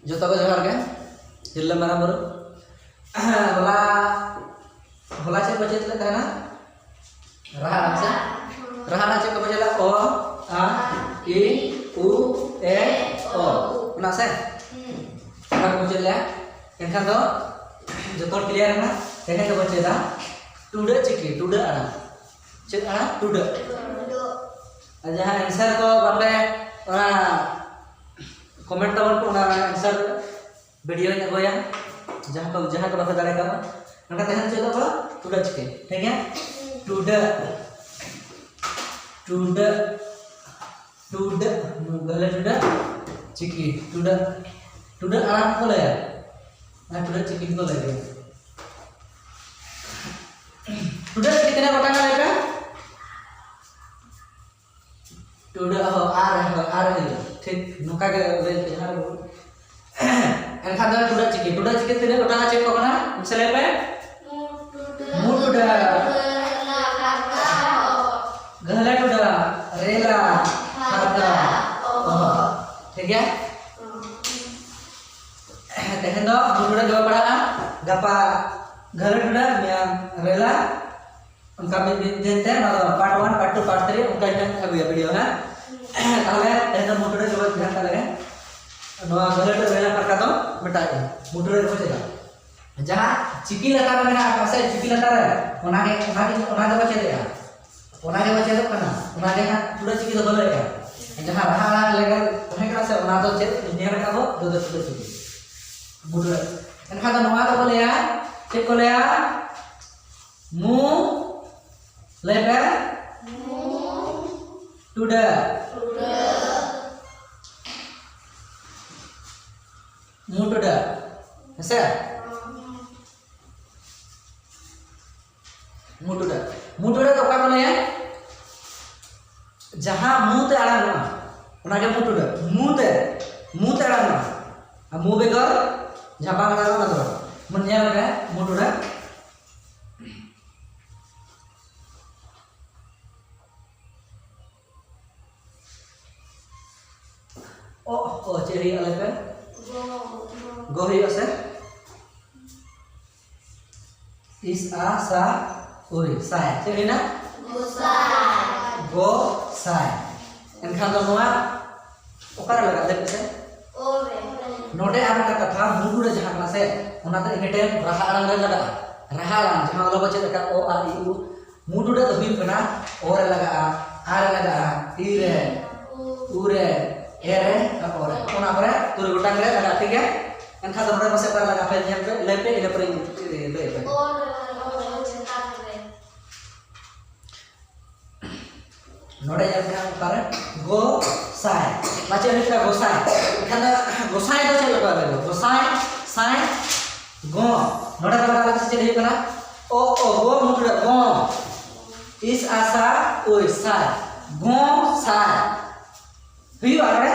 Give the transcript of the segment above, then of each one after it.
जो तब जोहार के हिल्ला मारा बरो होला होला चेक बचत ले था ना रहा से रहा चेक को बचला ओ आ ई उ ए ओ ना से ना को बचला एनखान दो जो तो क्लियर है ना एने को बचेदा टुडे चिकी टुडे आरा चेक आरा टुडे जहां आंसर को बापे ओना कमेंट तवन को ना आंसर वीडियो ने गोया जहां को बापे दारे का नका तहन चलो को टुडे चिकी ठीक है टुडे टुडे टुडे गले टुडे चिकी टुडे टुडे आरा को ले ना टुडे चिकी को ले टुडे कितने गोटा का लेगा टुडे हो आ रहे ठीक नुका के ले जहां एनखान दो टुडे चिकी तिने गोटा चेक को ना से ले पे मु टुडे गहला टुडे रेला खाता ठीक है तहन दो टुडे जो पड़ा गपा गहला टुडे रेला उनका भी देते हैं पार्ट 1 पार्ट 2 पार्ट 3 उनका अभी वीडियो है ताले तहन मुटुरे जो ध्यान का लगे नवा गहला टुडे रेला पर का तो मिटाई मुटुरे को चेगा जहां चिकी लतार में पासे चिकी लतार ओना के बचे देगा ओना के बचे दो कना ओना के टुडे चिकी तो बोलेगा जहां रहा लेगा तहे का से ओना तो चेक नियर का दो टुडे चिकी मुटुरे एनखा तो नवा तो बोलेया चेक को लेया मु लेकर टुडे मु टुडे ऐसे मुटुडे तो का बोले जहां मुंह ते आड़ा ना ओना के मुटुडे मुंह ते आड़ा ना मु बेगर जहां बांग आड़ा ना तो मन नेल के मुटुडे ओ चेरी अलग पे गो ही আছে इस आ सा ओई साय चेरी ना गो साय एनखान दो नोआ ओकरा लगा दे से ओरे नोडे आरा कथा मुडुरे जहां ना से ओना ते इने टाइम रहा आरंग रे लगा रहा लान जहां लो बचे का ओ आ ई उ मुडुरे तो हुई कना ओरे लगा आर लगा ई रे उ रे ए रे और ओना पर तुर गोटांग रे लगा ठीक है एनखा तो नोडे बसे पर लगा पे नेम पे ले पे इने पर ले पे नोडे जब पर गो साय माचे निकला गोसाय खाना गोसाय तो चल लगा ले गोसाय साय गो नोडे लगा लगा से चली करा ओ गो मुटुडे गो इस आशा ओय साय गो साय हुई आरे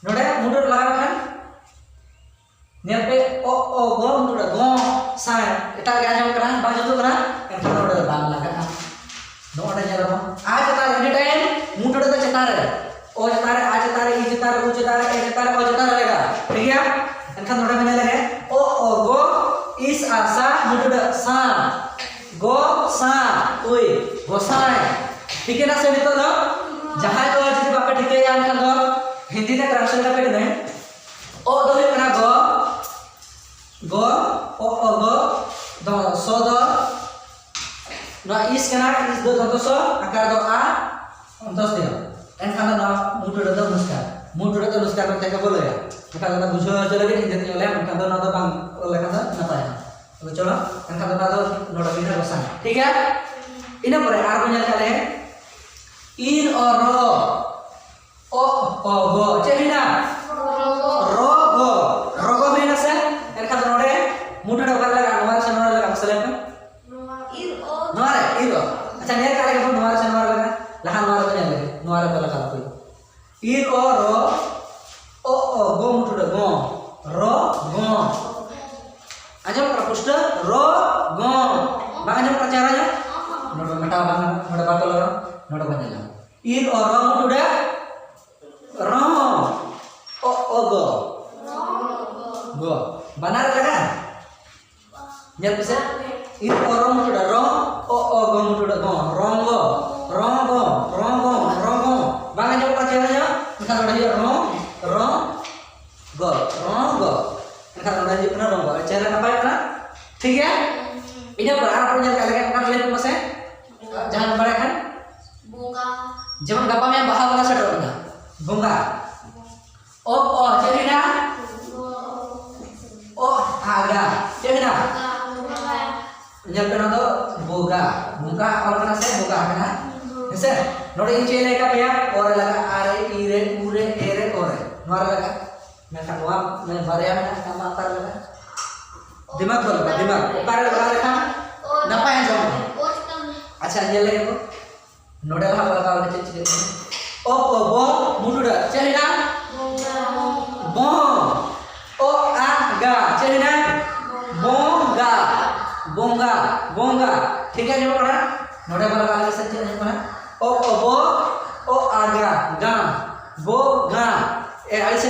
नोडे मुटुडे लगा खान नेल पे ओ गो मुटुडे गो साय एटा के आजम करा बाजू तो करा एनखा नोडे बांग लगा नोडे जरा आज तार एनी टाइम मुटुडे तो चता रे ओ चता रे आज चता रे ई चता रे उ चता रे ए चता रे ओ चता रहेगा ठीक है एनखा नोडे में लगे ओ गो इस आशा मुटुडे सा गो सा ओय गोसाय ठीक है ना से तो जहां तो जदी बापे ठीक है एनखा दो हिंदी में ट्रांसलेट कर दे ओ दो कना गो ओ गो दो सो दो ना इस कना इस दो सो आकार दो आ दस दियो एनखान ना मुटुडे तो नमस्कार करते के बोले एनखान ना बुझो चले के हिंदी ले एनखान ना तो बांग लेखा ना नपाय तो चलो एनखान ना तो नोडा बिना बसा ठीक है इना परे आर बनेल काले इन और रो ओ गो चेहिना रोगो बिना से एनखान नोडे मुटुडे ओकर लगा नोर से नोर लगा मसले पे नोरे इरो अच्छा ने काले के नोर से नोर लगा लहान नोर बने लगे नोर पे लगा कोई इन और रो ओ गो मुटुडे गो रो गो आजम का पुष्ट रो गो बांगजम का caranya नोड मटा बांग नोड बातो लगा नोड बने ला इन और रो मुटुडे रो ओ गो Nyal bisa ini orang muda rong go muda go rongo bangan jauh pacarnya misalnya udah dia rongo misalnya udah dia kena rongo cara apa ya kena ठीक है ini berarti punya kalian kan lihat masnya jangan mereka bunga jangan gampangnya bahasa bahasa dong bunga oh jadi dah oh ada jadi dah nyampe nado boga kalau kena saya boga kena bisa nori incele ka ya ore laga are ire ure ere ore nora laga mereka nuam baria nama akar laga दिमाग बोल दिमाग ऊपर लगा रखा नपा है जो अच्छा ये ले को नोडे भाग लगा वाले चीज ओ बो मुडुड़ा चले ना बो ओ आ गा चले ना बोंगा ठीक है जो पढ़ा नोडे भाग लगा वाले सच्चे नहीं पढ़ा ओ बो ओ आ गा बो गा ए